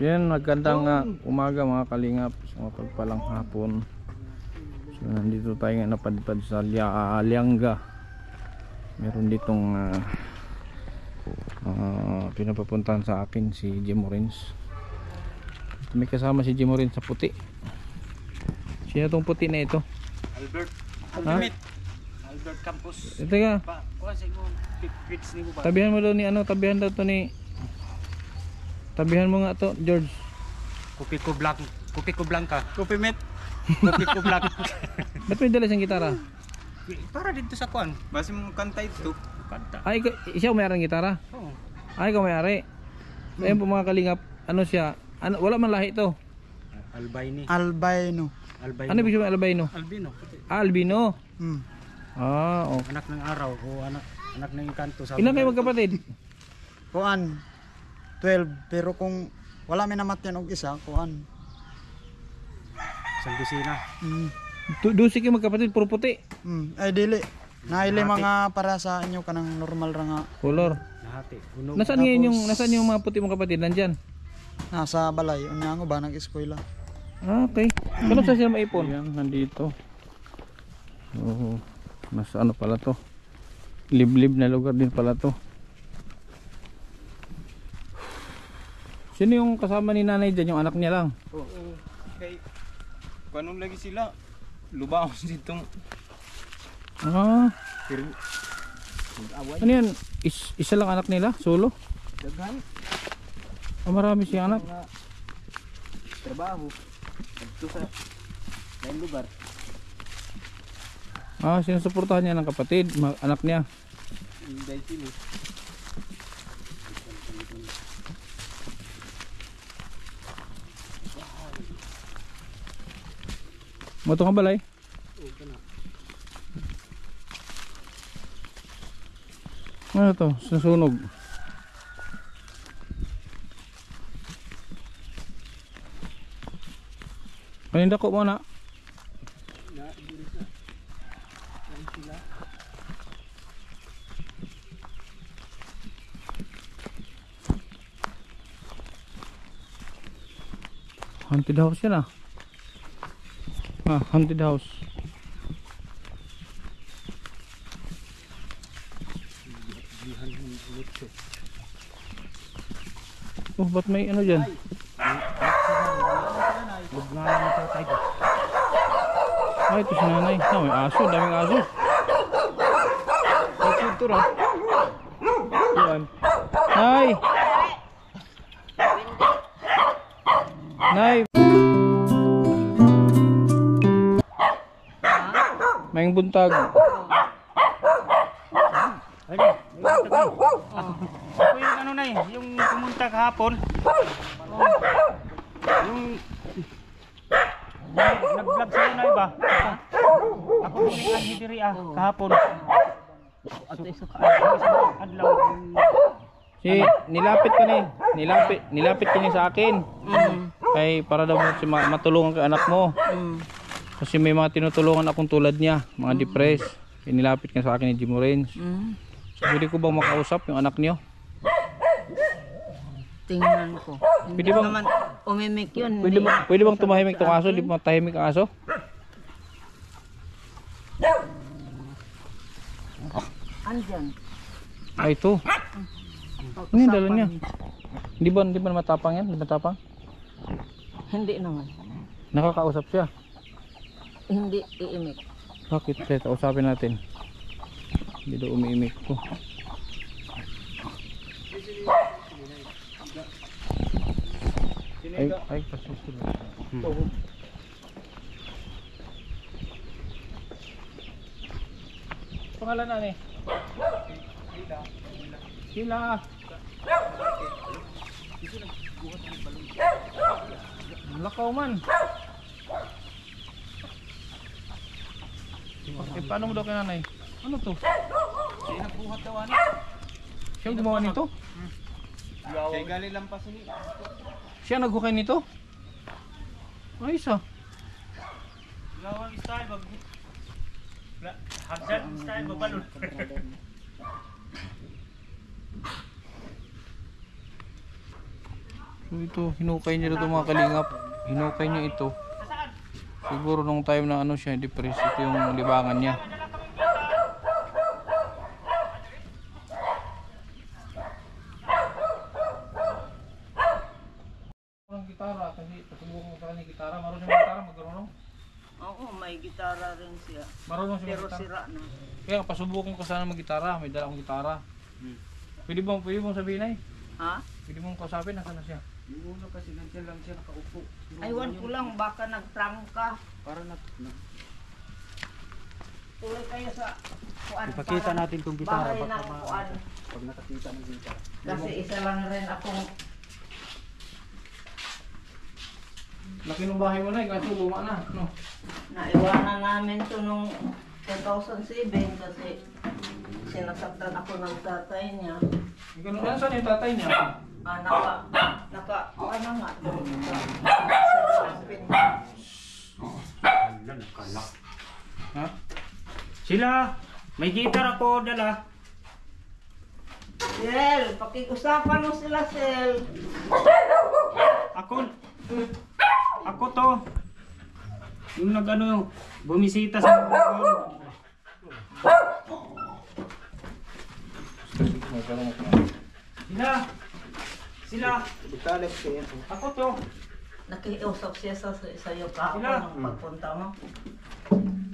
Yan, magandang umaga mga kalingap. So, pagpalang hapon. So, nandito tayo nga napadpad sa Lianga. Meron ditong pinapapuntahan sa akin si Jim Morins. May kasama si Jim Morins sa puti. Sino tong puti na ito? Albert. Albert Campos. Ito ka. Tabihan mo daw ni tabihan daw to ni. Tabihan mo nga to, George. Kupiko Blanca. Kupimit. Kupiko Blanca. Ba't may dala siyang gitara? Para dito sa kuan. Basta mong kanta ito. Kanta. Ay, siya may-ari ng gitara? Oo. Ay, ikaw may-ari. So, ayun po mga kalingap. Ano siya? Wala man lahi ito. Albino. Ano ibig sabihin albino? Albino. Albino. Oh. Anak ng araw o anak ng kanto sa. Ilan kayo magkapatid? Kuan 12, pero kung wala may namatyan og isa, kuan. Isang dosina. Dusi kayo magkapatid, puro puti. Ay dili. Naili mga para sa inyo kanang normal ra nga color. Nahati. Nasaan yung mga puti mong kapatid nandiyan? nasa balay. Unya ngo ba nag-eskwela. Okay. Kano sa sila maipon? Yan, nandito. Oh, nasa ano pala to? Liblib na lugar din pala to. Sino yung kasama ni nanay dyan? Yung anak niya lang? Oo. Okay. Paano lagi sila? Lubaos ditong. Ano yan? Isa lang anak nila? Solo? Daghan. Marami siyang anak. Trabaho. Dito sa lain lugar. Sinusuportahan niya ng kapatid, anak niya. Dahil sila. Mato ka balay? Oo, kana. Ano to? Susunog. Paninda ko muna. Haunted house yan haunted house. Oh, ba't may ano dyan? Ay, ito si nanay. May aso, daming aso. Ay, ito ra. Yan. Nay! Nay! Maying buntag. Ako yung ano na yung pumunta kahapon. Yung nag-vlog sa'yo na iba. Ako yung nag-hidiri kahapon. Adlaw. Nilapit ka ni. Nilapit ka niya sa akin. Kay para daw matulungan ka anak mo. Kasi may mga tinutulungan akong tulad niya, mga depressed. Nilapit ka sa akin ni Jim Morins. So, pwede ko bang makausap yung anak niyo? Tingnan ko. Hindi Pwede bang naman umimik yun. Pwede bang tumahimik tong aso? Di ba matahimik ang aso? Andyan. Ay, ito. Ano yung dala niya? Hindi ba matapang yan? Di ba matapang? Hindi naman. Nakakausap siya. Hindi iimik. Bakit? Kaya usapin natin. Hindi daw umiimik ko. Ay, pasusunod. Pangalan na ni? Sila. Lakaw man. Paano mo daw kay nanay? Ano to? Siya nagbuhat daw ano? Siya ang gumawa nito? Siya galing lang pa sini. Siya naghukay nito? Ay, isa. Gawang style bag. Hagdan style babalon. So ito, hinukay niya ito mga kalingap. Hinukay niya ito. Siguro nung time na ano siya, depressed. Ito yung libangan niya. Ang gitara, kasi pasubukong mo sa kanya gitara. Marunong siya gitara, magkarunong. Oo, may gitara rin siya. Marunong siya Pero gitara. sira na. Kaya pasubukin ko sana mag-gitara. May dala akong gitara. Pwede mong sabihin ay? Ha? Pwede mong kausapin, nasaan na siya? Yung una kasi nandiyan lang siya nakaupo. Aywan ko lang, baka nagtrangka. Para Tuloy kayo sa kuan. Ipakita parang natin kung gitara, bahay baka ng kuan. pag nakakita ng gitara. Kasi isa lang rin akong Laki ng bahay mo na, kaso luma na. No? naiwanan namin to nung 2007 kasi sinasaktan ako ng tatay niya. Ano saan yung tatay niya? Ano nga doon sa lampin. Ha? Sila! May gitar ako dala. Sel, pakiusapan mo sila, Sel. Ako to. Yung nag-ano, bumisita sa bagon. Sila. Ako to. Nakiusap siya sa iyo kahapon Sila. nung pagpunta mo.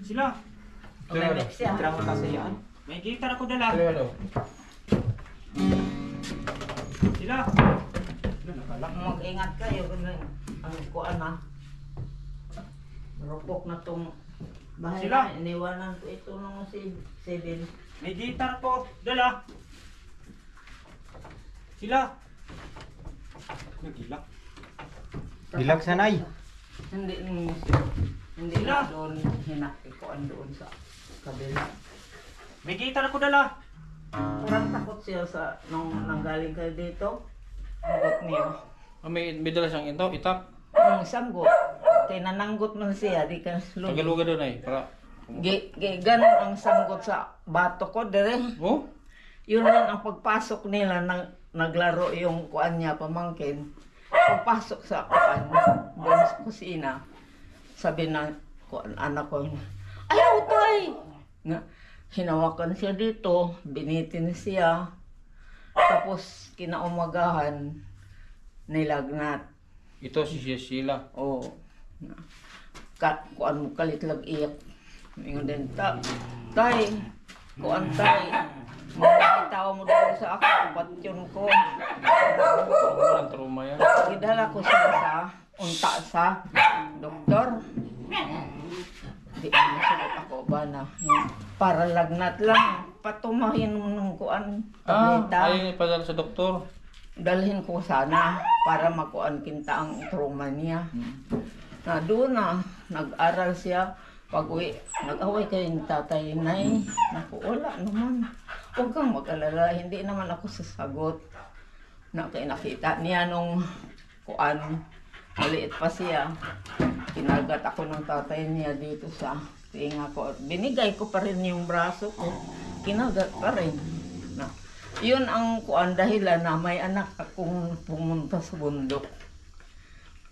Sila. Umimik siya. May gitar ako dala. Sila. Mag-ingat kayo kung ang kuan na. Rupok na tong bahay Sila. na. Iniwanan ko ito nung si Seville. May gitar ko dala. Sila. Nagilak. Dilag sanay. Hindi Sila. na doon hinakikuan doon sa kabila. May gitar ako dala. Parang takot siya sa nung nanggaling kayo dito. Anggot niyo. May dala siyang ito, itak. Sanggot. Tinananggot man siya, di ka slug. Tagaluga doon ay, para... Ganon ang sanggot sa bato ko, dire. Oh? Yun lang ang pagpasok nila, naglaro yung kuan niya, pamangkin. Pagpasok sa kuan, doon sa kusina, sabi na kuan, anak ko, ayaw tay! Hinawakan siya dito, binitin siya. Tapos kinaumagahan, nilagnat. Ito si Sheila. Oo. Kuan mo kalitlag iyak. Ingon din, tay, kuan tay. Makikitawa mo doon sa ako, batyon ko. Walang trauma yan. Gidala ko siya sa unta sa doktor. Di nasuot ako ba na para lagnat lang. Patumahin mo ng kuan tableta. Ayaw niya padala sa doktor. Dalhin ko sana para makuan kinta ang trauma niya. Na doon na, nag-aral siya. Pag-uwi, nag-away kayo ng tatay, nay. Naku, wala naman. Huwag kang mag-alala, hindi naman ako sasagot. Nakita niya nung kuan, maliit pa siya. Kinagat ako ng tatay niya dito sa tinga ko. Binigay ko pa rin yung braso ko. Kinagat pa rin. Yun ang kuan dahilan na may anak akong pumunta sa bundok.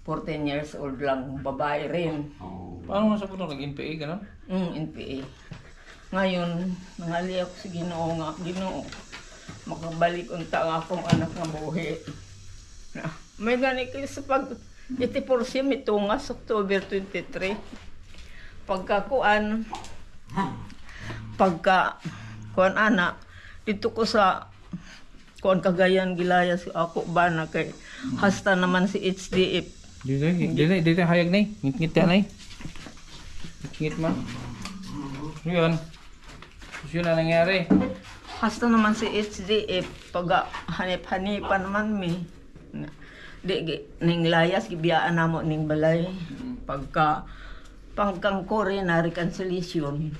14 years old lang, babae rin. Paano mo sa puno? Nag-NPA, gano'n? NPA. Ngayon, nangali ako sa Ginoo nga, Ginoo. Makabalik unta ang akong anak nga buhi. May gani kayo sa pag 84 mitungas, October 23. Pagka kuan anak, dito ko sa kuan Cagayan Gilaya si ako ba na kay hasta naman si HDF. Dito hayag na eh. Ngit-ngit yan ay. Ngit man. Yun. Yun na nangyari. Hasta naman si HDF pag hanip-hanipan naman mi. Ning layas gibiyaan namo ning balay. Pagkang kore na reconciliation.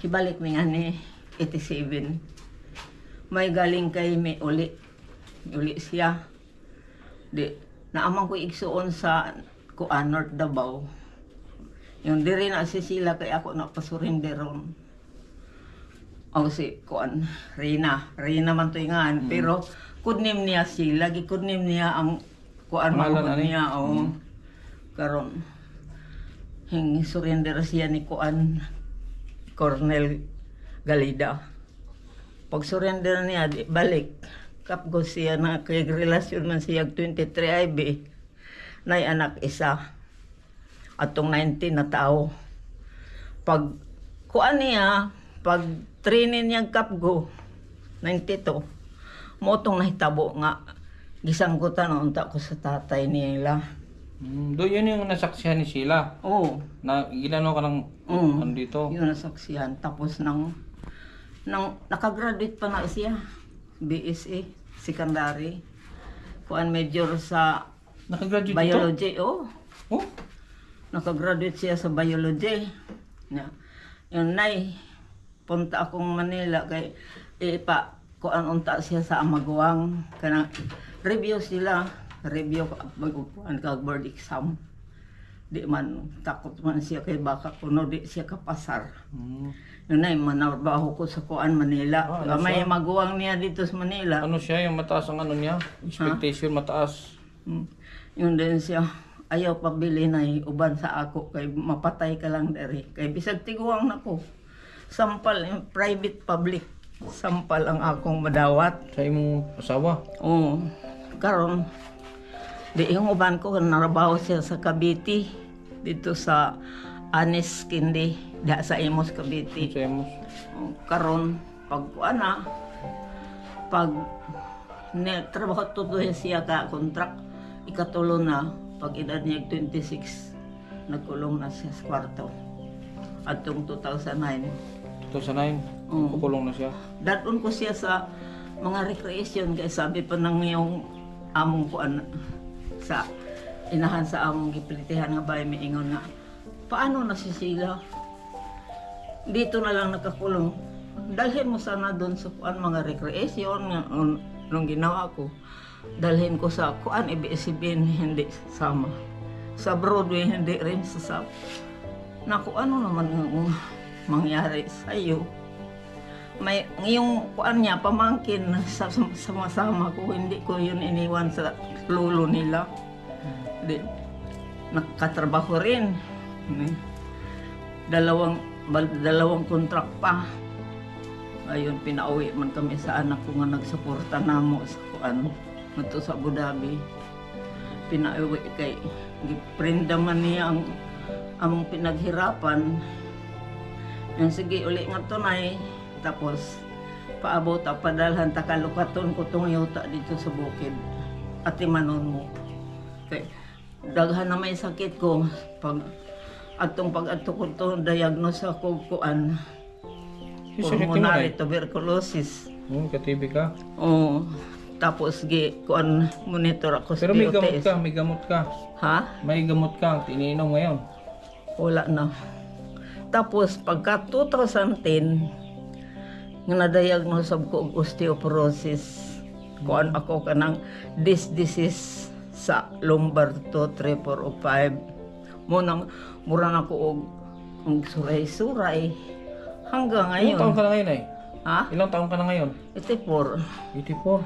Hibalik mi nga ni 87. May galing kay may uli siya. Naamang ko igsuon sa kuan North Davao. Yung diri na si sila kay ako na pasurinderon. O si kuan Rina man to ingan pero kudnim niya sila, gikudnim niya ang kuan Pangalan, mo ani? niya karon hing surrender siya ni kuan Cornel Galida. Pag surrender niya di balik kapgo siya na kay relasyon man siya 23 IB nay anak isa atong 19 na tao. Pag kuan niya pag training niyang kapgo 92 motong nahitabo nga gisangkutan unta ko sa tatay nila. Do yun yung nasaksihan ni Sheila. Oo. Na ginano ka ng andito. Yun nasaksihan. Tapos nang nakagraduate pa na siya. BSA, secondary. Kuan major sa Nakagraduate ito? biology. Oh, Oh? nakagraduate siya sa biology. Yun nay, punta akong Manila kay kuan unta siya sa Amaguang. Kana review sila. Review mag-upuan ka board exam. Di man takot man siya kay baka kuno di siya kapasar. Yun ay manarbaho ko sa kuan Manila. Ano May siya? maguwang niya dito sa Manila. Ano siya yung mataas ang ano niya? Expectation mataas. Yun din siya. Ayaw pabili na uban sa ako kay mapatay ka lang dere. Kay bisag tiguang nako. Sampal private public. Sampal ang akong madawat. Sa imong asawa. Oo. Karon di yung uban ko narabaho siya sa Cavite dito sa Anis Kindi da sa Imos Cavite. Sa imong. Karon pag trabaho tuto siya ka contract ikatulo na pag edad niya 26 nagkulong na siya sa kwarto atong 2009. 2009. Oo. Kukulong na siya. Daton ko siya sa mga recreation kay sabi pa nang yung among kuan sa inahan sa among gipilitihan nga bay miingon nga paano na si sila dito na lang nakakulong dalhin mo sana doon sa kuan mga recreation nga nung ginawa ko dalhin ko sa kuan ABS-CBN hindi sama sa Broadway hindi rin sa naku ano naman ang mangyari sa iyo may yung kuan niya pamangkin sama-sama ko hindi ko yun iniwan sa lolo nila di nakatrabaho rin dalawang kontrak pa ayun pinauwi man kami sa anak ko nga nagsuporta namo sa kuan ngadto sa Abu Dhabi pinauwi kay giprenda man niya ang among pinaghirapan yung sige uli nga tunay tapos paabot ang padalhan takalukaton ko tong yuta dito sa bukid at imanon mo kay daghan na may sakit ko pag atong pag-adto ko to diagnose ako kuan pulmonary tuberculosis. Ka-TB ka. Oo. Tapos kuan monitor ako sa Pero may gamot POTS. ka, may gamot ka. Ha? May gamot ka, iniinom ngayon. Wala na. Tapos pagka 2010 nga na-diagnose ko og osteoporosis. Kuan ako kanang disease sa lumbar 2, 3, 4 o 5. Murang ako og suray-suray hanggang Ilang taon ngayon. ka na ngayon eh? Ha? Ilang taon ka na ngayon? 84. 84.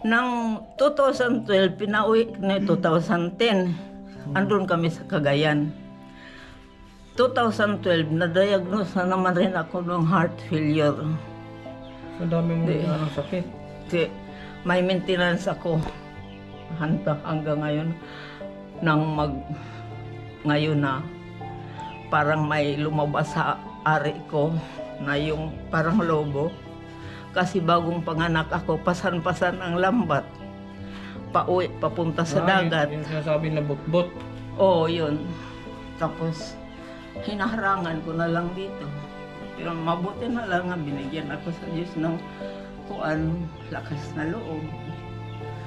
Nang 2012 pinauwi na 2010. Andun kami sa Cagayan. 2012 na-diagnose na naman rin ako ng heart failure. Ang dami mo ng sakit. Kasi may maintenance ako hanggang ngayon ngayon na parang may lumabas sa ari ko na yung parang lobo kasi bagong panganak ako pasan-pasan ang lambat pauwi papunta sa dagat. Yung sinasabi na bot-bot. Oo, yun. Tapos hinaharangan ko na lang dito. Pero mabuti na lang nga binigyan ako sa Diyos ng kuan lakas na loob.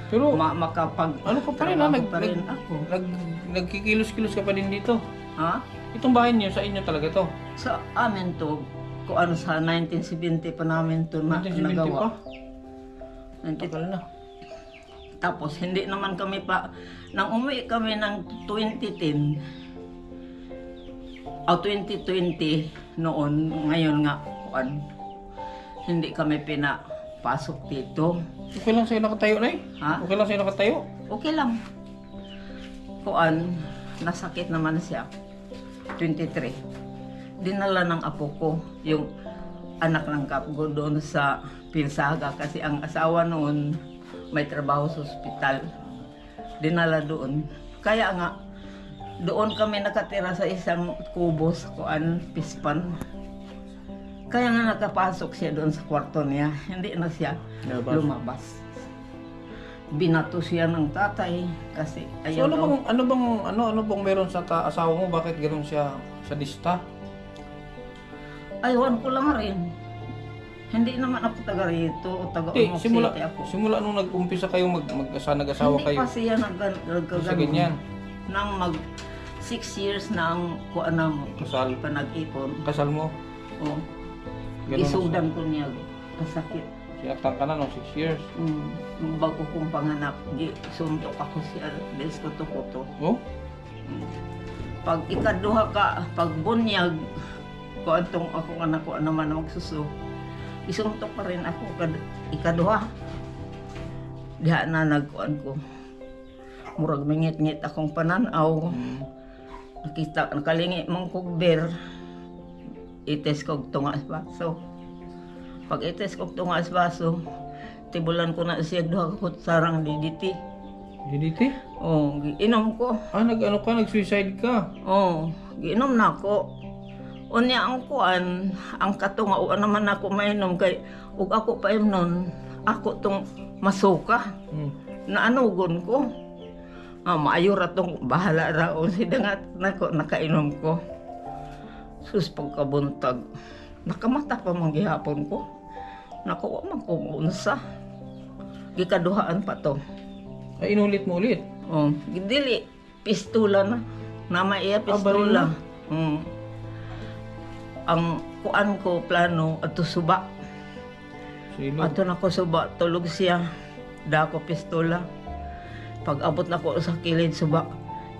Pero Makapag ano ka pa rin ha? trabaho pa rin ako. Nagkikilos-kilos ka pa din dito. Ha? Itong bahay niyo, sa inyo talaga to. Sa amin to, kuan sa 1970 pa namin to 1970 nagawa. pa? Tagal na. Tapos hindi naman kami pa, nang umuwi kami ng 2010, 2020 noon, ngayon nga, kuan, hindi kami pinapasok dito. Okay lang sa'yo nakatayo na eh. Ha? Okay lang sa'yo nakatayo. Okay lang. Kuan, nasakit naman siya. 23. Dinala ng apo ko, yung anak ng kapgo doon sa Pilsaga kasi ang asawa noon may trabaho sa ospital. Dinala doon. Kaya nga, doon kami nakatira sa isang kubo sa kuan, Pispan. Kaya nga nakapasok siya doon sa kwarto niya. Hindi na siya lumabas. Binato siya ng tatay kasi So ayaw daw. ano bang meron sa asawa mo? Bakit ganoon siya sadista? Ayawan ko lang rin. Hindi naman ako taga rito o taga Hindi, Ormoc simula City ako. nung nag-umpisa kayong nag-asawa Hindi kayo. pa siya Sa nagkaganon. ganyan. Nang mag 6 years na ang kuan na Kasal. panag-ipon. Kasal mo. O, Ganun isudan ko niya. Kasakit. Sinaktan ka na no 6 years. Nung bago kong panganak, suntok ako siya. Des kuto-kuto. Oh? Pag ikaduha ka, pag bunyag, kung atong akong anak ko naman magsuso, isuntok pa rin ako ikaduha. Diha na nagkuan ko. Murag mingit-ngit akong pananaw. Nakita, nakalingi mong kugber. Ites kog tunga sa baso. Pag ites kog tunga sa baso, tibulan ko na siya duha ka kutsarang DDT. DDT? Oh, giinom ko. Nag-suicide ka. Oh, giinom na ako. Unya ang kuan, ang katunga o naman ako mainom kay ug ako pa nun, ako tong masuka. Naanugon ko. Maayo ra tong bahala ra o sidangat nako nakainom ko. Sus pagkabuntag. Nakamata pa man gihapon ko. Nakuha man ko unsa. Gikaduhaan pa to. Ay, inulit mo ulit. Oh, dili pistola na. Nama iya pistola. Ang kuan ko plano ato suba. Silo. Ato na ko suba tulog siya. Dako pistola. Pag abot na ko sa kilid suba.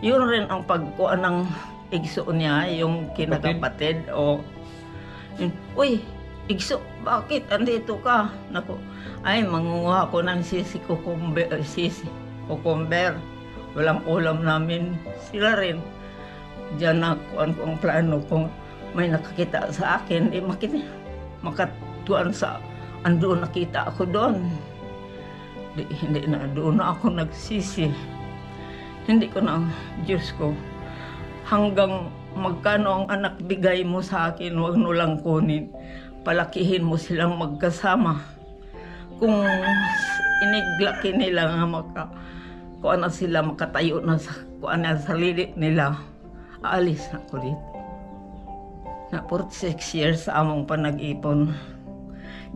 Yun rin ang pagkuan ng igso niya, yung kinakapatid o yun, uy, igso, bakit andito ka? Nako, ay mangunguha ko ng sisi kukumber. Walang ulam namin. Sila rin. Diyan na kuan ko ang plano kung may nakakita sa akin, makatuan sa andoon nakita ako doon. Hindi na doon na ako nagsisi. Hindi ko na, Diyos ko, hanggang magkano ang anak bigay mo sa akin, huwag mo lang kunin. Palakihin mo silang magkasama. Kung iniglaki nila nga kuan na sila makatayo na sa kuan na sarili nila, aalis na ako dito. Na 46 years sa among panag-ipon.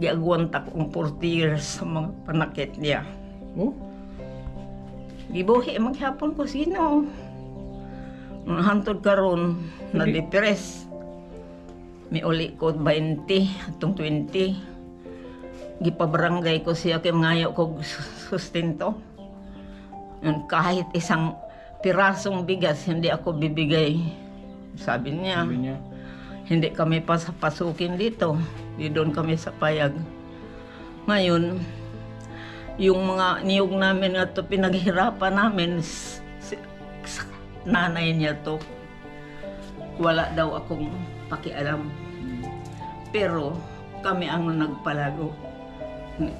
Giagwanta kong 40 years sa mga panakit niya. Oh? Gibuhi maghapon ko sino. Hantod karon na depress. May uli ko 20 atong 20. Gipabarangay ko siya kay ngayo ko sustento. Kahit isang pirasong bigas hindi ako bibigay. Sabi niya. Hindi kami pasukin dito. Di doon kami sa payag. Ngayon, yung mga niyog namin nga to, pinaghirapan namin, nanay niya to, wala daw akong pakialam. Pero kami ang nagpalago.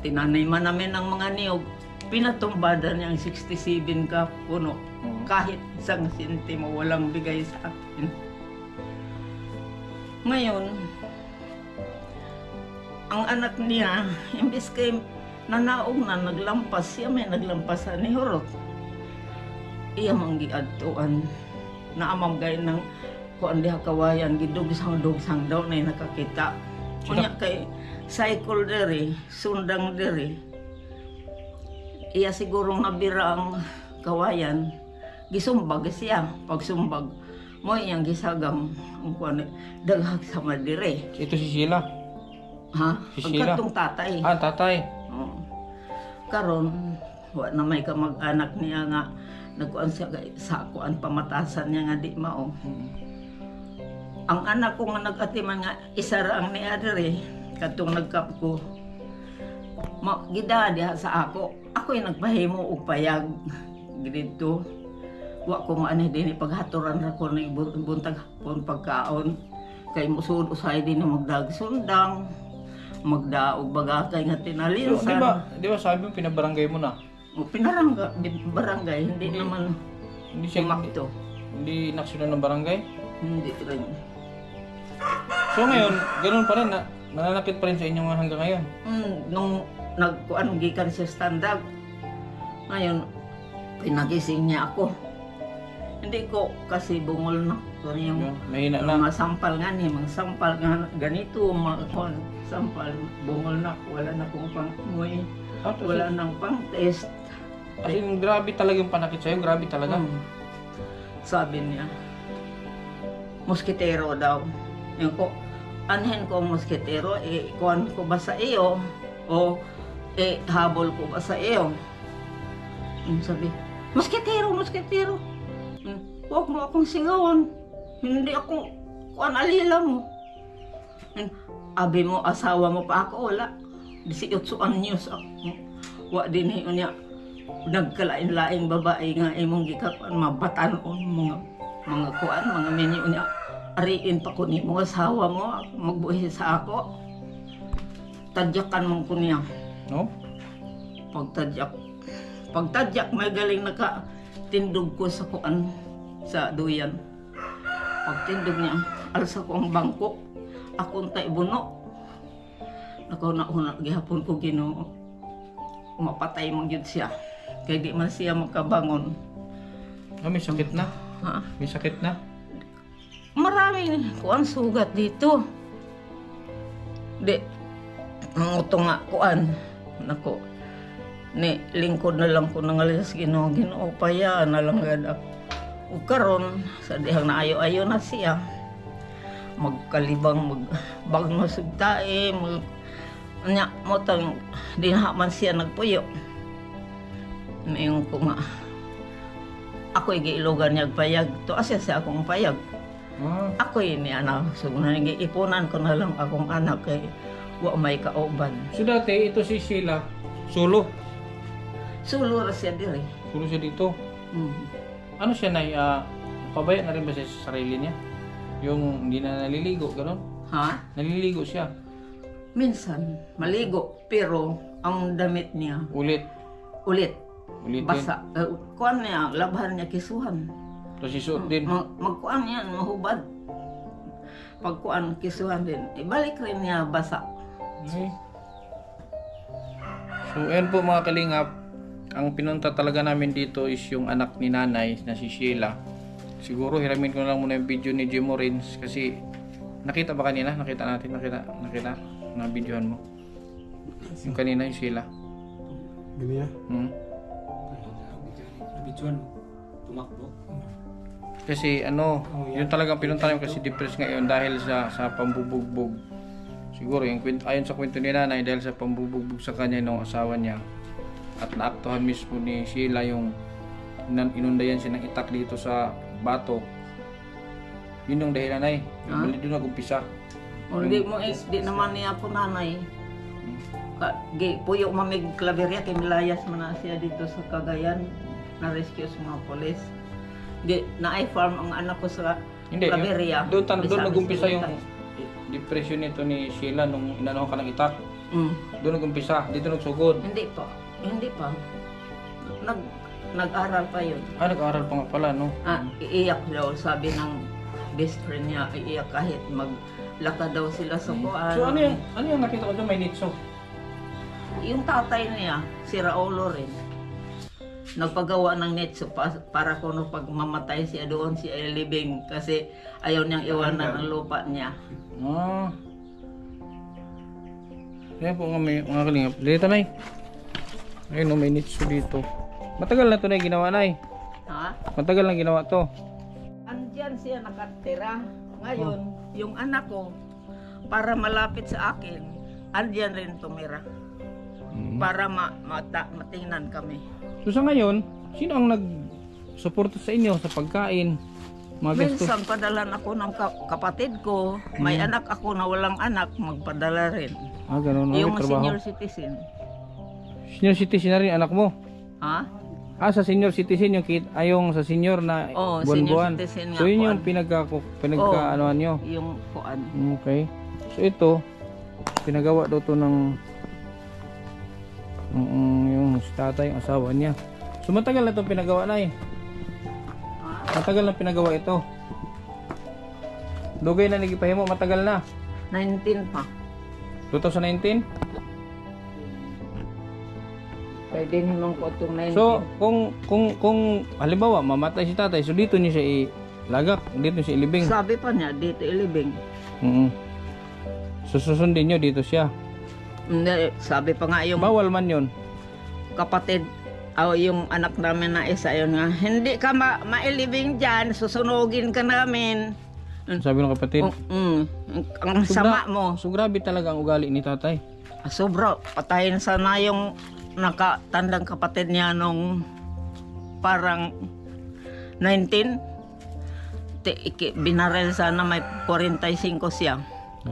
Tinanay man namin ang mga niyog. Pinatumbada niya ang 67 ka puno. Kahit isang sentimo walang bigay sa akin. Ngayon, ang anak niya, imbis kay nanaog na naglampas, siya may naglampasan ni Horot. Iya manggiadtuan na amam gay ng kuan diha kawayan gidugsang-dugsang daw na nakakita. Kunya kay cycle dere, sundang dere. Iya siguro nabira ang kawayan, gisumbag siya. Pag sumbag, mo iyang gisagam ang kuan daghag sa madire. Ito si Sheila. Ha? Si Sheila? Pagkatong tatay. Tatay. Oo. Karon, wa na may kamag-anak niya nga nagkuan siya sa kuan pamatasan niya nga di mao. Ang anak ko nga nag-atiman nga isa ra ang niya diri katong nagkap ko. Gida diha sa ako. Ako'y nagpahimo og payag dito. Wa ko maaneh din paghaturan ra ko ni buntag hapon pagkaon. Kay musud usay din magdag sundang, magdaog bagakay nga So, tinalinsan. di ba sabi mo pinabarangay mo na? O pinarangga, barangay, hindi naman Hindi siya kumakto. hindi naksyonan ng barangay? Hindi rin. So ngayon, ganoon pa rin na nananakit pa rin sa inyo hanggang ngayon. Nung nagkuan gikan sa stand-up, ngayon, pinagising niya ako. Hindi ko kasi bungol na. Kung yung Mahina na. mga sampal nga ni, mga sampal nga ganito, mga sampal, bungol na. Wala na kong pang-uwi, wala nang pang-test. As in, grabe talaga yung panakit sa'yo, grabe talaga. Sabi niya, musketero daw. Yung ko, anhin ko musketero, ikuan ko ba sa iyo? O habol ko ba sa iyo? Sabi, musketero, musketero. Huwag mo akong sigawan. Hindi ako, kuan alila mo. Abi mo, asawa mo pa ako, wala. 18 anyos ako. Wa din niya. Nagkalain-laing babae nga imong gikakuan mabatan-on mga kuan mga menyo niya ariin pa ko ni mga asawa mo magbuhi sa ako tadyakan mo ko niya No? pagtadyak may galing nakatindog ko sa kuan sa duyan pagtindog niya alsa ko ang bangko akong taibuno nakauna gihapon ko Ginoo mapatay mo gyud siya. Kaya di man siya makabangon. May sakit na? Ha? May sakit na? Maraming kuan sugat dito. Di, ang ito nga kuan. Nako, ni lingkod na lang ko nangalis Ginoo paya na lang gad. Ug karon sa dihang naayo-ayo na siya. Magkalibang magbagno sugtae, nya mo tang dinhaman siya nagpuyo. Mayong ko nga. Ako'y giilogan niya payag. To asya sa akong payag. Ako'y ni anak. So, ipunan ko na lang akong anak kay wa may kauban. So dati, ito si Sheila, solo. Sulo ra siya diri. Solo siya dito. Ano siya na, pabaya na rin ba siya sa sarili niya? Yung hindi na naliligo, gano'n? Ha? Naliligo siya. Minsan, maligo. Pero, ang damit niya, Ulit. ulit. Ulitin. Basa. Kuan niya, labhan niya kisuhan. Tapos isuot din. Magkuan yan, mahubad. Pagkuan, kisuhan din. Ibalik rin niya basa. Okay. So, ayan po mga kalingap. Ang pinunta talaga namin dito is yung anak ni nanay na si Sheila. Siguro hiramin ko na lang muna yung video ni Jimo Rins kasi nakita ba kanina? Nakita natin? Nakita? Na videohan mo? Yung kanina yung Sheila. Ganyan. Nabidyoan mo. Tumakbo. Kasi ano, yun talagang pinunta namin kasi depressed ngayon dahil sa pambubugbog. Siguro yung ayon sa kwento ni nanay dahil sa pambubugbog sa kanya ng asawa niya. At naaktuhan mismo ni Sheila yung inundayan siya ng itak dito sa batok. Yun yung dahilan ay. Bali doon nag-umpisa. Hindi mo di naman niya po nanay. Puyo mamig klaberya kay milayas man na siya dito sa Cagayan na rescue sa mga polis. Na farm ang anak ko sa Hindi, klaberya. doon nag-umpisa yung depression nito ni Sheila nung inano ka ng itak. Doon nag-umpisa, dito nagsugod. Hindi pa. Nag-aral pa yun. Nag-aaral pa nga pala, no? Iiyak daw, sabi ng best friend niya, iiyak kahit maglakad daw sila sa kuan. So ano yung nakita ko doon may nitso? Yung tatay niya, si Raulo rin. Nagpagawa ng netso para kung pag mamatay siya doon si Elibing kasi ayaw niyang iwanan ang lupa niya. Yan po mga kalingap. Dito na ayun, may nitso dito. Matagal na ito na ginawa na Ha? Matagal na ginawa to. Andyan siya nakatira. Ngayon, yung anak ko, para malapit sa akin, andyan rin tumira. Para matingnan kami. So sa ngayon, sino ang nag-suporta sa inyo sa pagkain? Mga gastos? Minsan padalan ako ng kapatid ko. May anak ako na walang anak, magpadala rin. Ganun. Yung May trabaho. senior citizen. Senior citizen na rin anak mo. Ha? Sa senior citizen yung sa senior na Oo, buwan-buwan. senior citizen nga, So yun yung kuan. pinagka-anoan nyo. Yung kuan. Okay. So ito, pinagawa daw to ng yung si tatay, yung asawa niya. So matagal na itong pinagawa na eh. Matagal na pinagawa ito. Dugay na nagipahimo, matagal na. 19 pa. 2019? Pwede naman ko itong 19. So, kung halimbawa mamatay si tatay, so dito niyo siya ilagak, dito siya ilibing. Sabi pa niya, dito ilibing. So susundin niyo dito siya. Hindi, sabi pa nga yung Bawal man 'yon. kapatid, yung anak namin na isa, yun nga, hindi ka mailibing dyan, susunugin ka namin. Sabi ng kapatid. Ang sama mo. So grabe talaga ang ugali ni tatay. Sobra, patayin sana yung nakatandang kapatid niya nung parang 19. Binaril sana, may 45 siya.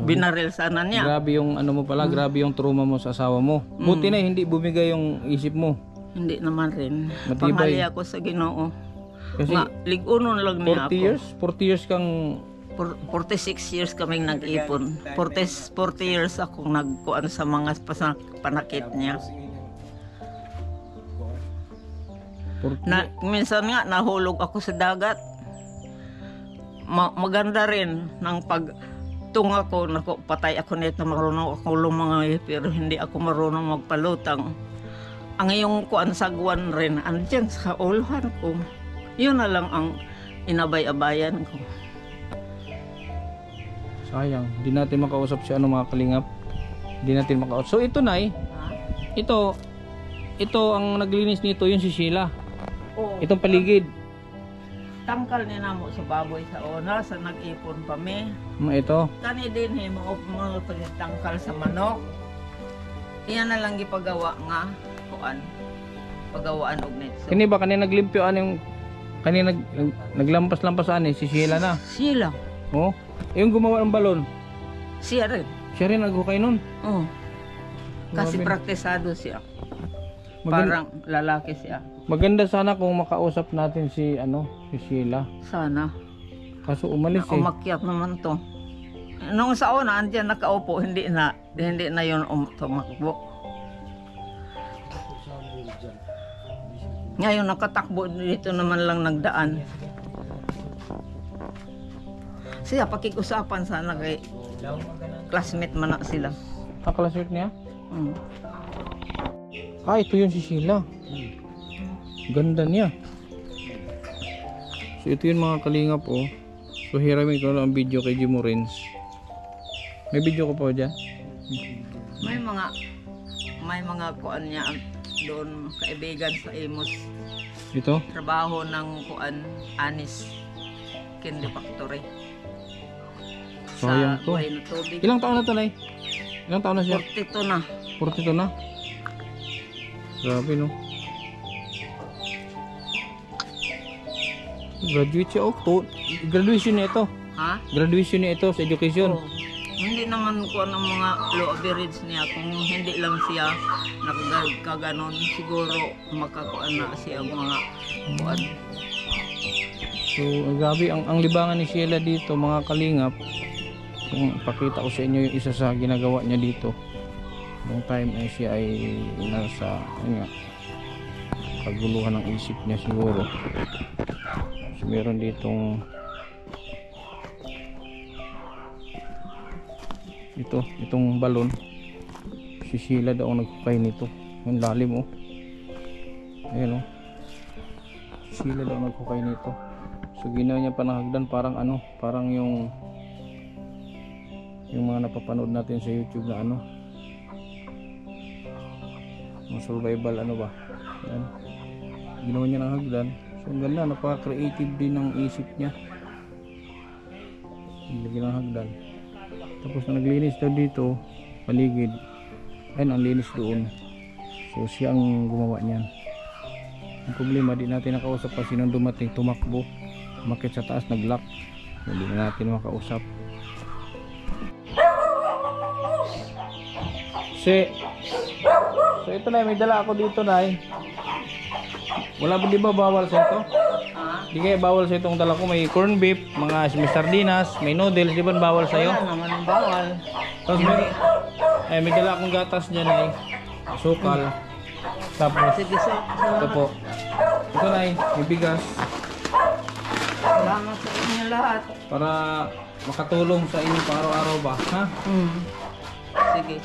Binaril sana niya. Grabe yung ano mo pala, grabe yung trauma mo sa asawa mo. Buti na hindi bumigay yung isip mo. Hindi naman rin. Matibay. Panghali ako sa Ginoo. Kasi Nga, ligunon lang niya 40 years? 40 years kang 46 years kaming nag-ipon. 40 years akong nagkuan sa mga panakit niya. 40, Minsan nga nahulog ako sa dagat. Maganda rin ng pagtunga ko, patay ako nito, marunong ako lumangoy pero hindi ako marunong magpalutang. Ang iyong kuan sagwan rin andyan sa uluhan ko. Yun na lang ang inabay-abayan ko. sayang, di natin makausap si ano mga kalingap. Di natin makausap. So ito nay, ito ang naglinis nito yung si Sheila. Oh, Itong paligid. tangkal ni namo sa baboy sa una sa nag-ipon pa mi. Ito. Kani din mo tangkal sa manok. Iyan na lang gipagawa nga kuan. Pagawaan og nitso. Kani ba kanina naglimpyoan yung kanina naglampas-lampas ani si Sheila na. Sila. Oh, yung gumawa ng balon. Siya rin. Siya rin naghukay nun. Oh. Kasi Grabe. praktisado siya. Maganda, Parang lalaki siya. maganda sana kung makausap natin si si Sheila. Sana. Kaso umalis eh. Umakyat naman to. Nung sa una, andyan nakaupo, hindi na yun tumakbo. Ngayon nakatakbo dito naman lang nagdaan. Siya pakikusapan sana kay classmate man na sila. Kaklasmate niya? Ito yun si Sheila. Ganda niya. So ito yun mga kalingap oh. So hiramin ko lang ang video kay Jimo Renz. May video ko pa dyan? May mga kuan niya doon kaibigan sa Imus. Ito? Trabaho ng kuan Anis Candy Factory. Sayang sa to. buhay na tubig. Ilang taon na to, Nay? Ilang taon na siya? 42 na. 42 na? Grabe no. Graduate siya oh. Graduation niya ito. Ha? Graduation niya ito sa education. Oo. Hindi naman ko ang mga low average niya. Kung hindi lang siya nakagaganon, siguro makakuan na siya mga kuan. So grabe ang libangan ni Sheila dito mga kalingap. Kung pakita ko sa inyo yung isa sa ginagawa niya dito. Noong time ay siya ay nasa kaguluhan ng isip niya siguro. So meron ditong itong balon. Si Sheila daw ang nagkukay nito. Yung lalim oh. Ayan oh. Si Sheila daw ang nagkukay nito. So ginawa niya pa ng hagdan parang yung mga napapanood natin sa YouTube na mga survival ba. Yan. Ginawa niya ng hagdan. So ang ganda, napaka-creative din ng isip niya. Lagyan ng hagdan. Tapos na naglinis daw dito, paligid. Ayun ang linis doon. So siya ang gumawa niyan. Ang problema, di natin nakausap kasi nung dumating, tumakbo. Umakit sa taas, nag-lock. Hindi na natin makausap. Si So ito na, may dala ako dito na. Wala ba, di ba bawal sa ito? Ha? Di kaya bawal sa itong dala ko. May corn beef, may sardinas, may noodles. Di ba bawal sa'yo? Wala naman bawal. Tapos may dala akong gatas dyan ay sukal. Tapos Sige, so, ito po. Ito na may bigas. salamat sa inyo lahat. Para makatulong sa inyo pang araw-araw ba? Ha? Sige.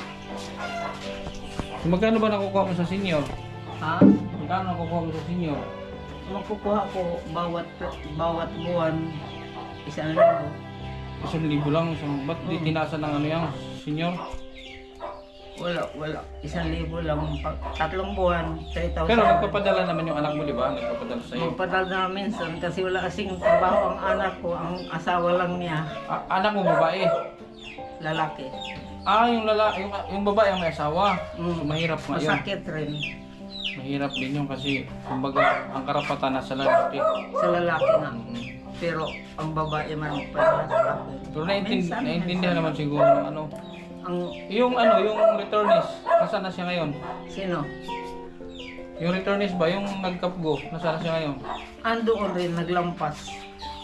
So, magkano ba nakukuha mo sa senior? Ha? Magkano nakukuha mo sa senior? Makukuha ko bawat buwan 1,000. 1,000 lang. So, ba't di tinasa ng ano yung senior? Wala. 1,000 lang. 3 buwan, 3,000. Pero nagpapadala naman yung anak mo, di ba? Nagpapadala sa'yo. Magpadal na minsan kasi wala kasing trabaho ang anak ko. Ang asawa lang niya, Anak mo babae? lalaki. Yung babae ang may asawa. So, mahirap nga yun. Masakit rin Mahirap din yun kasi kumbaga ang karapatan nasa lalaki. sa lalaki nga. Pero ang babae man para sa akin. Pero naiintindihan Minsan. naman siguro ng ano. Ang Yung returnees, nasaan na siya ngayon? sino? Yung returnees ba? Yung nagkapgo, nasaan na siya ngayon? Andoon rin, naglampas.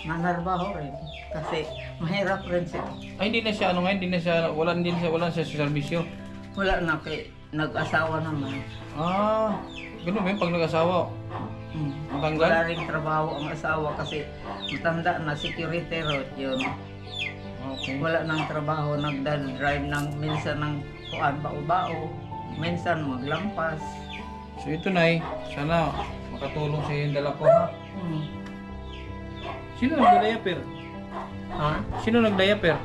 Nanarbaho rin. Kasi mahirap rin siya. Ay hindi na siya ano ngayon, wala siya sa serbisyo. Wala na kay nag-asawa naman. Ganun ba yun pag nag-asawa? Matanggal? Wala rin trabaho ang asawa kasi matanda na security road yun. Okay. Wala nang trabaho, nagdadrive ng minsan ng kuan bao-bao, minsan maglampas. So ito na sana makatulong sa yung dala ko ha. Sino nagda-diaper? Ha? Sino nagda-diaper?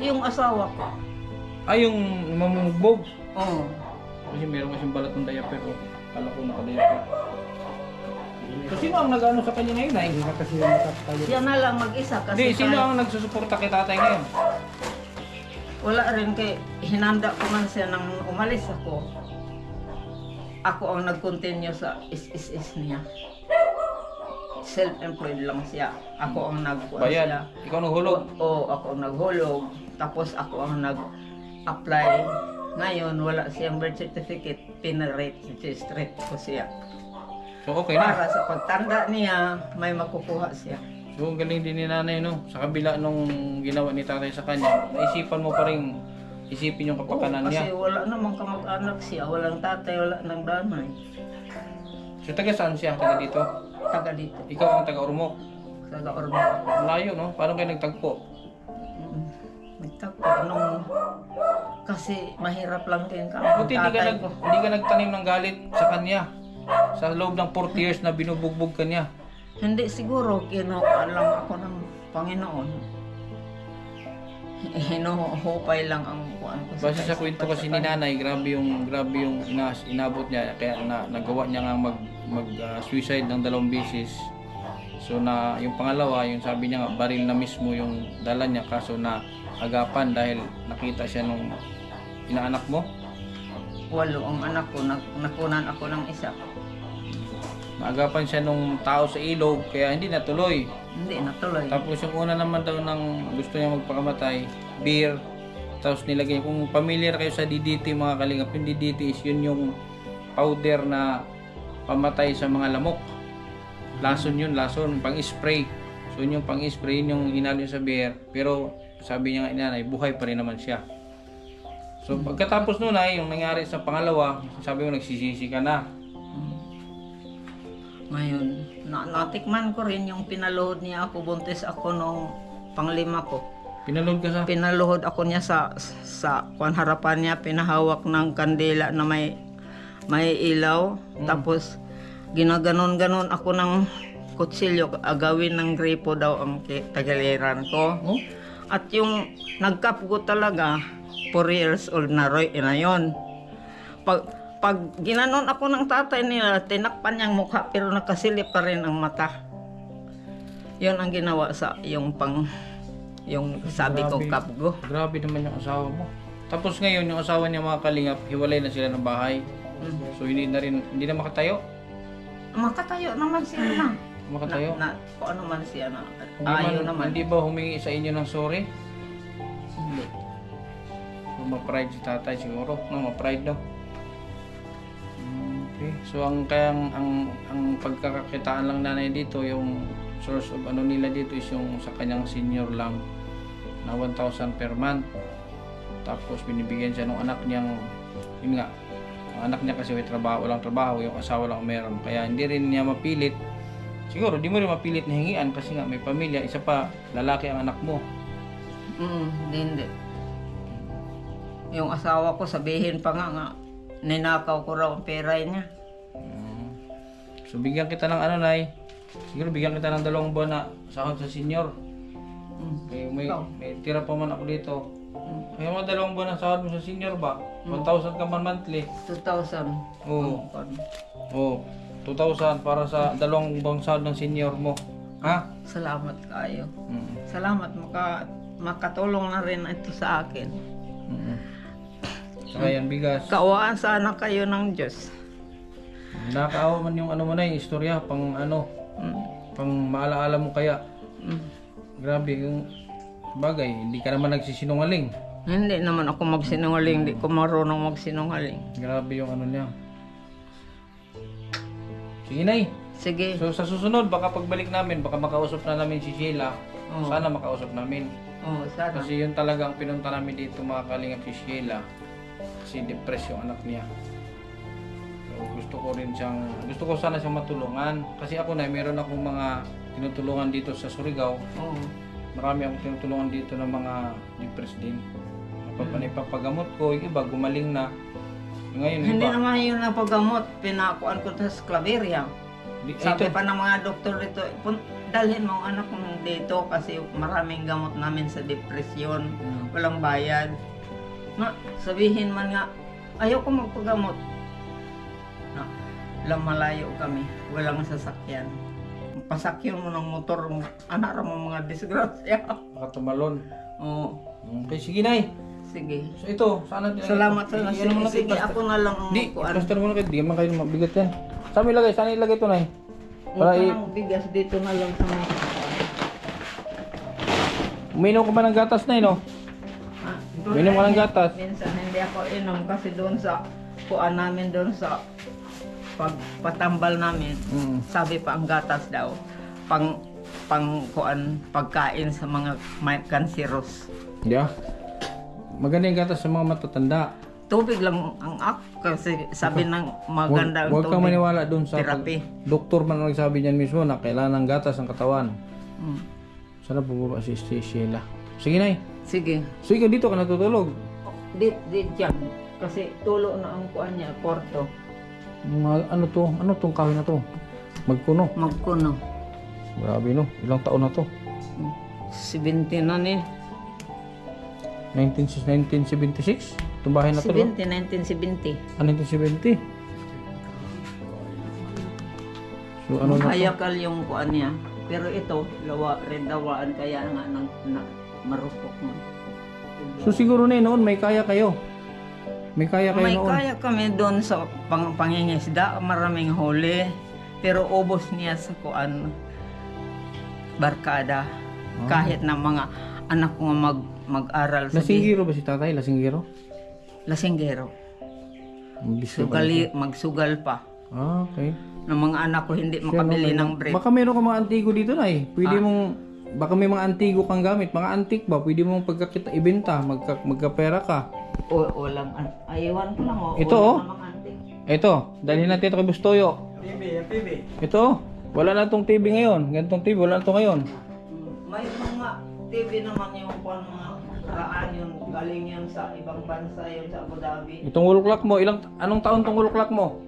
Yung asawa ko. Yung mamumugbog. Oo. Kasi meron kasing balat ng diaper ko. Kala ko naka-diaper. So sino ang nag-ano sa kanya ngayon ay? Siya na lang mag-isa kasi Hindi, sino kahit- ang nagsusuporta kay tatay ngayon? wala rin kay hinanda ko man siya nang umalis ako. Ako ang nag-continue sa SSS niya. Self-employed lang siya. Ako ang nagkuha Bayad. siya. Ikaw naghulog. Oo, ako ang naghulog. Tapos ako ang nag-apply. Ngayon, wala siyang birth certificate. Pina-register ko siya. So okay na. Para sa pagtanda niya, may makukuha siya. So ang galing din ni nanay no. Sa kabila nung ginawa ni tatay sa kanya, naisipan mo pa rin isipin yung kapakanan Kasi niya. wala namang kamag-anak siya. Walang tatay, wala nang danay. So taga saan siya? Taga dito? Taga dito. Ikaw ang taga Ormoc. Taga Ormoc ako. Layo no? Paano kayo nagtagpo? Nagtagpo kasi mahirap lang din kami. Buti hindi ka nagtanim ng galit sa kanya. Sa loob ng 40 years na binubugbog ka niya. Hindi siguro kinuha lang ako ng Panginoon. Hinuhupay lang ang kuan ko. Base sa kwento kasi ni nanay, grabe yung inabot niya kaya nagawa niya nga mag suicide ng 2 beses. So na yung pangalawa, yung sabi niya nga baril na mismo yung dala niya kaso na agapan dahil nakita siya nung inaanak mo. 8 ang anak ko, nakunan ako ng isa. Naagapan siya nung tao sa ilog kaya hindi natuloy. Hindi natuloy. Tapos yung una naman daw ng gusto niya magpakamatay, beer. Tapos nilagay, kung familiar kayo sa DDT mga kalingap, yung DDT is yun yung powder na pamatay sa mga lamok. Lason yun, pang-spray. So yun yung pang-spray, yun yung hinalo sa beer. Pero sabi niya nga inanay, buhay pa rin naman siya. So pagkatapos nun ay, yung nangyari sa pangalawa, sabi mo nagsisisi ka na. Ngayon, natikman ko rin yung pinaluhod niya ako, buntis ako nung panglima ko. Pinaload ka sa... Pinaluhod ako niya sa kuan harapan niya, pinahawak ng kandila na may ilaw. Tapos ginaganon-ganon ako ng kutsilyo, agawin ng gripo daw ang tagaliran ko. Oh? At yung nagkap ko talaga, 4 years old na yun. Pag ginanon ako ng tatay nila, tinakpan niyang mukha pero nakasilip pa rin ang mata. Yun ang ginawa sa yung sabi ko Grabe. kapgo. Grabe naman yung asawa mo. Tapos ngayon yung asawa niya mga kalingap, hiwalay na sila ng bahay. So hindi na makatayo. Makatayo naman siya na. Makatayo. Kung ano man siya na. Ayaw naman. Hindi ba humingi sa inyo ng sorry? Hindi. So, ma-pride si tatay siguro. No, ma-pride daw. Okay. So ang kaya ang pagkakakitaan lang nanay dito, yung source of ano nila dito is yung sa kanyang senior lang na 1,000 per month. Tapos binibigyan siya ng anak niyang, yun nga, ang anak niya kasi may trabaho, walang trabaho, yung asawa lang meron. Kaya hindi rin niya mapilit. Siguro di mo rin mapilit na hingian kasi nga may pamilya, isa pa lalaki ang anak mo. Hindi. Yung asawa ko sabihin pa nga ninakaw ko raw ang pera niya. So bigyan kita ng ano, Nay. Siguro bigyan kita ng 2 buwan na sahod sa senior. May tira pa man ako dito. May mga 2 buwan na sahod mo sa senior ba? 1,000 ka man monthly. 2,000. Oo. Oo. 2,000 para sa 2 buwang sahod ng senior mo. Ha? Salamat kayo. Salamat makatulong na rin ito sa akin. Saka yan bigas. Kaawaan sana kayo ng Diyos. Nakakaawa man yung ano mo na yung istorya pang ano. Pang maalaala mo kaya. Grabe yung bagay, hindi ka naman nagsisinungaling. Hindi naman ako magsinungaling, hindi ko marunong magsinungaling. Grabe yung ano niya. Sige, Nay. Sige. So sa susunod, baka pagbalik namin, baka makausap na namin si Sheila. Oo. Sana makausap namin. Oh, sana. Kasi yun talagang pinunta namin dito mga kalingap si Sheila. Kasi depressed yung anak niya. So, gusto ko sana siyang matulungan. Kasi ako na, meron akong mga tinutulungan dito sa Surigao. Oo. Marami akong tinutulungan dito ng mga depressed din. Napapagamot ko, yung iba gumaling na. Ngayon, Hindi iba. naman yun ang paggamot. Pinakuan ko sa Claveria. Sabi pa ng mga doktor dito, dalhin mo ang anak mo dito kasi maraming gamot namin sa depresyon. Walang bayad. Na, sabihin man nga, ayaw ko magpagamot. Na, lang malayo kami. Walang sasakyan. Pasakyan mo ng motor, anak mo mga disgrasya. Baka tumalon. Oo. Okay, sige, Nay. Sige. So ito, sana Salamat sa sige, ako na lang ang Di, kuan. plaster mo na kayo. Di man kayo mabigat yan. Saan ilagay? Saan ilagay ito, Nay? Para Ang bigas dito na lang sa mga uminom ka ba ng gatas, Nay, no? Uminom ka ng gatas. Minsan hindi ako inom kasi doon sa kuan namin doon sa pagpatambal namin. Sabi pa ang gatas daw pang kuan pagkain sa mga may kanseros. Yeah. Maganda yung gatas sa mga matatanda. Tubig lang ang kasi sabi ng maganda ang Huwag kang tubig. maniwala doon sa Therapy. doktor man ang nagsabi niyan mismo na kailangan ng gatas ang katawan. Mm. Sana bumaba si Sheila. Sige, Nay. Sige. Sige, dito ka natutulog. Dit dyan. Kasi tulo na ang kuan niya, porto. Ano to? Ano tong kahoy na to? Magkuno. Magkuno. Grabe, no? Ilang taon na to? 70 na ni. 1976? Itong bahay na to, no? 1970. 1970. So, ano na to? Hayakal yung kuan niya. Pero ito, redawaan kaya nga na marupok mo. So, siguro na noon, may kaya kayo. May kaya kayo May noon. kaya kami doon sa pangingisda, maraming huli. Pero ubos niya sa kuan barkada. Kahit na mga anak ko mag-aral sa Lasinggero ba si tatay? Lasinggero? Lasinggero. Magsugal pa. Ah, okay. Ng mga anak ko hindi makabili ng bread. Baka meron ka mga antigo dito, Nay. Pwede mong, baka may mga antigo kang gamit, mga antik ba? Pwede mong pagkakita ibenta, magkapera ka. O lang, aywan ko lang. Ito, wala oh. namang antik. Ito, dalhin natin ito kay Bustoyo. TV. Ito, wala na itong TV ngayon. Ganitong TV, wala na ito ngayon. May mga TV naman yung kung mga karaan yun, galing yun sa ibang bansa yun sa Abu Dhabi. Itong wall clock mo, anong taon itong wall clock mo?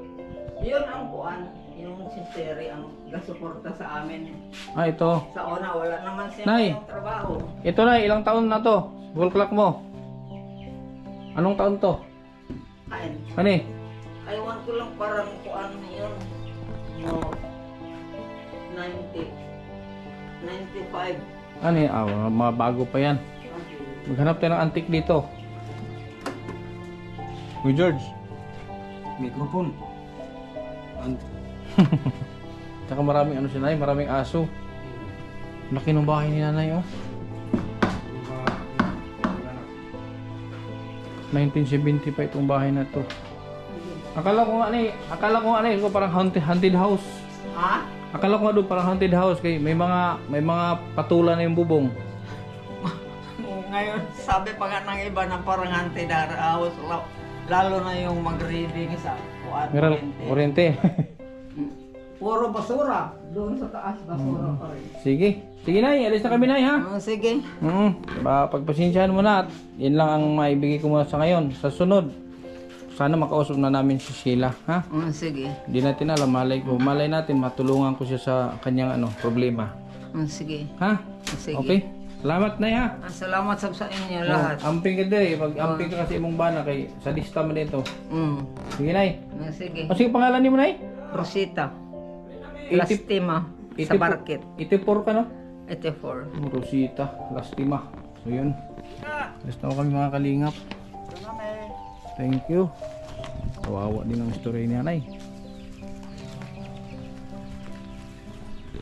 Yun ang kuan, yung si Terry ang gasuporta sa amin. Ah, ito. Sa una, wala naman siya Nay. yung trabaho. Ito na, ilang taon na to? Wall clock mo. Anong taon to? Kain. Ano eh? Aywan ko lang parang kuan yun. No, 95. Ano eh? Mga bago pa yan. Maghanap tayo ng antik dito. Uy, George. Microphone. Tsaka maraming ano si Nay, maraming aso. Laki ng bahay ni Nanay, oh. 1970 pa itong bahay na to. Akala ko nga ni, parang haunted house. Ha? Akala ko nga doon parang haunted house kay may mga patula na yung bubong. Ngayon, sabi pa nga ng iba na parang anti-house, lalo na yung mag-reading sa kuan. Meron oriente. Puro basura. Doon sa taas, basura pa rin. Sige. Sige nay, alis na kami nay ha. Sige. Pagpasensyahan mo na at yun lang ang maibigay ko muna sa ngayon. Sa sunod, sana makausap na namin si Sheila, ha? Sige. Hindi natin alam, malay natin matulungan ko siya sa kanyang problema. Sige. Ha? Sige. Okay? Salamat nay ha. Salamat sa inyo lahat. Amping ka din, mag-amping ka kasi imong bana kay sa lista mo dito. Sige nay. Sige. O sige, pangalan ni mo nay? Rosita. Lastima. Sa Barkit. 84 ka no? 84. Rosita, Lastima. So yun. Gusto ko kami mga kalingap. Thank you. Kawawa din ang story ni Anay.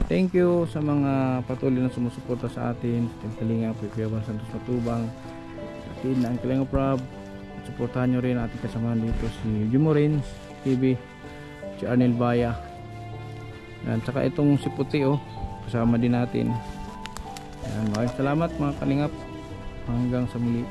Thank you sa mga patuloy na sumusuporta sa atin. Team Kalingap, Pipiawan Santos Matubang, atin ang Kalingap Rob. Suportahan nyo rin ating kasamahan dito si Jumorins TV, si Arnel Baya. Yan, saka itong si Puti kasama din natin. Yan, maraming salamat mga Kalingap. Hanggang sa muli.